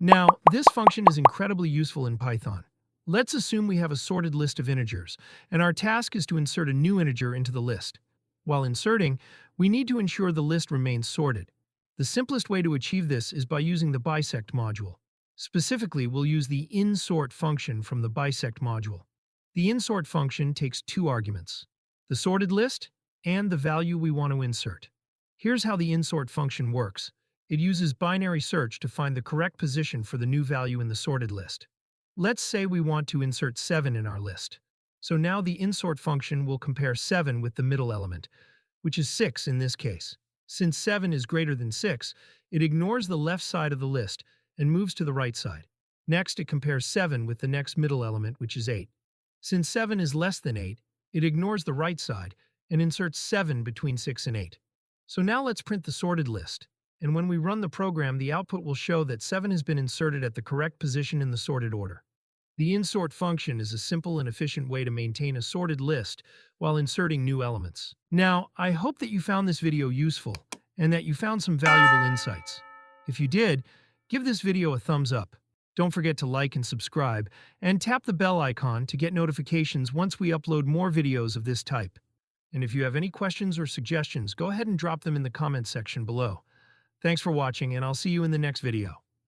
Now, this function is incredibly useful in Python. Let's assume we have a sorted list of integers, and our task is to insert a new integer into the list. While inserting, we need to ensure the list remains sorted. The simplest way to achieve this is by using the bisect module. Specifically, we'll use the insort function from the bisect module. The insort function takes two arguments: the sorted list and the value we want to insert. Here's how the insort function works. It uses binary search to find the correct position for the new value in the sorted list. Let's say we want to insert 7 in our list. So now the insort function will compare 7 with the middle element, which is 6 in this case. Since 7 is greater than 6, it ignores the left side of the list and moves to the right side. Next, it compares 7 with the next middle element, which is 8. Since 7 is less than 8, it ignores the right side and inserts 7 between 6 and 8. So now let's print the sorted list. And when we run the program, the output will show that 7 has been inserted at the correct position in the sorted order. The insort function is a simple and efficient way to maintain a sorted list while inserting new elements. Now, I hope that you found this video useful and that you found some valuable insights. If you did, give this video a thumbs up. Don't forget to like and subscribe, and tap the bell icon to get notifications once we upload more videos of this type. And if you have any questions or suggestions, go ahead and drop them in the comments section below. Thanks for watching, and I'll see you in the next video.